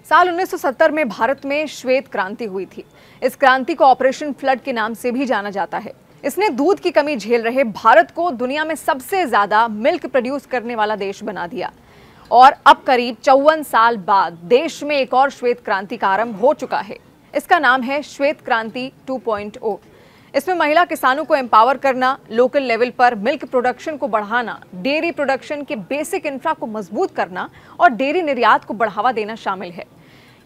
साल 1970 में भारत में श्वेत क्रांति हुई थी। इस क्रांति को ऑपरेशन फ्लड के नाम से भी जाना जाता है। इसने दूध की कमी झेल रहे भारत को दुनिया में सबसे ज्यादा मिल्क प्रोड्यूस करने वाला देश बना दिया। और अब करीब 54 साल बाद देश में एक और श्वेत क्रांति का आरंभ हो चुका है। इसका नाम है श्वेत क्रांति 2.0। इसमें महिला किसानों को एम्पावर करना, लोकल लेवल पर मिल्क प्रोडक्शन को बढ़ाना, डेयरी प्रोडक्शन के बेसिक इंफ्रा को मजबूत करना और डेयरी निर्यात को बढ़ावा देना शामिल है।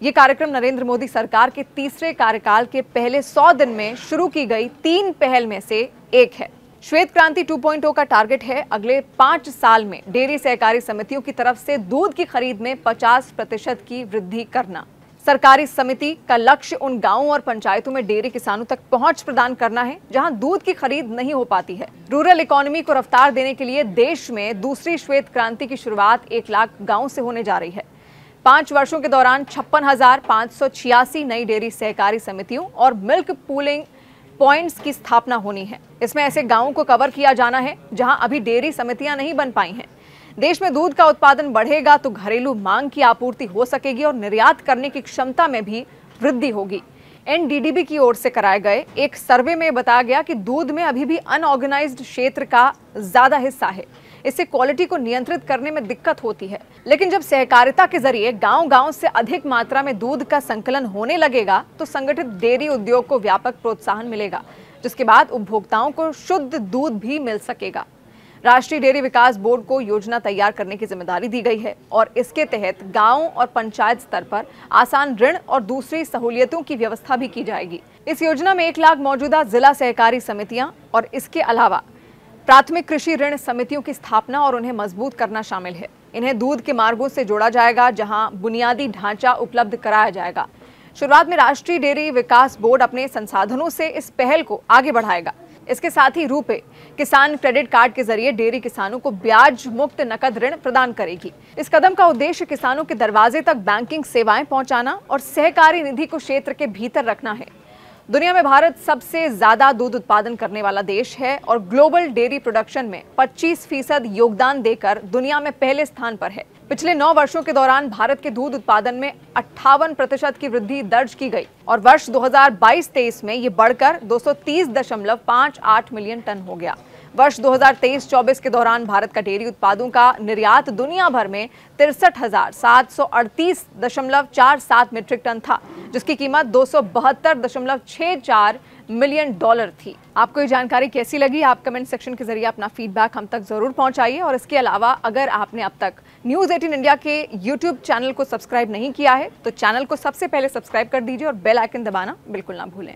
ये कार्यक्रम नरेंद्र मोदी सरकार के तीसरे कार्यकाल के पहले 100 दिन में शुरू की गई 3 पहल में से एक है। श्वेत क्रांति 2.0 का टारगेट है अगले 5 साल में डेयरी सहकारी समितियों की तरफ से दूध की खरीद में 50% की वृद्धि करना। सरकारी समिति का लक्ष्य उन गांवों और पंचायतों में डेयरी किसानों तक पहुंच प्रदान करना है जहां दूध की खरीद नहीं हो पाती है। रूरल इकोनॉमी को रफ्तार देने के लिए देश में दूसरी श्वेत क्रांति की शुरुआत 1 लाख गांवों से होने जा रही है। 5 वर्षों के दौरान 56,586 नई डेयरी सहकारी समितियों और मिल्क पूलिंग पॉइंट्स की स्थापना होनी है। इसमें ऐसे गांवों को कवर किया जाना है जहां अभी डेयरी समितियां नहीं बन पाई हैं। देश में दूध का उत्पादन बढ़ेगा तो घरेलू मांग की आपूर्ति हो सकेगी और निर्यात करने की क्षमता में भी वृद्धि होगी। एनडीडीबी की ओर से कराए गए एक सर्वे में बताया गया कि दूध में अभी भी अनऑर्गेनाइज्ड क्षेत्र का ज्यादा हिस्सा है। इससे क्वालिटी को नियंत्रित करने में दिक्कत होती है। लेकिन जब सहकारिता के जरिए गांव-गांव से अधिक मात्रा में दूध का संकलन होने लगेगा तो संगठित डेयरी उद्योग को व्यापक प्रोत्साहन मिलेगा, जिसके बाद उपभोक्ताओं को शुद्ध दूध भी मिल सकेगा। राष्ट्रीय डेयरी विकास बोर्ड को योजना तैयार करने की जिम्मेदारी दी गई है और इसके तहत गांव और पंचायत स्तर पर आसान ऋण और दूसरी सहूलियतों की व्यवस्था भी की जाएगी। इस योजना में 1 लाख मौजूदा जिला सहकारी समितियां और इसके अलावा प्राथमिक कृषि ऋण समितियों की स्थापना और उन्हें मजबूत करना शामिल है। इन्हें दूध के मार्गों से जोड़ा जाएगा जहां बुनियादी ढांचा उपलब्ध कराया जाएगा। शुरुआत में राष्ट्रीय डेयरी विकास बोर्ड अपने संसाधनों से इस पहल को आगे बढ़ाएगा। इसके साथ ही रुपे किसान क्रेडिट कार्ड के जरिए डेयरी किसानों को ब्याज मुक्त नकद ऋण प्रदान करेगी। इस कदम का उद्देश्य किसानों के दरवाजे तक बैंकिंग सेवाएं पहुंचाना और सहकारी निधि को क्षेत्र के भीतर रखना है। दुनिया में भारत सबसे ज्यादा दूध उत्पादन करने वाला देश है और ग्लोबल डेयरी प्रोडक्शन में 25% योगदान देकर दुनिया में पहले स्थान पर है। पिछले 9 वर्षों के दौरान भारत के दूध उत्पादन में 58% की वृद्धि दर्ज की गई और वर्ष 2022-23 में ये बढ़कर 230.58 मिलियन टन हो गया। वर्ष 2023-24 के दौरान भारत का डेयरी उत्पादों का निर्यात दुनिया भर में 63,738.47 मीट्रिक टन था, जिसकी कीमत $272.64 मिलियन थी। आपको ये जानकारी कैसी लगी? आप कमेंट सेक्शन के जरिए अपना फीडबैक हम तक जरूर पहुंचाइए। और इसके अलावा अगर आपने अब तक न्यूज़ 18 इंडिया के यूट्यूब चैनल को सब्सक्राइब नहीं किया है तो चैनल को सबसे पहले सब्सक्राइब कर दीजिए और बेल आइकन दबाना बिल्कुल ना भूलें।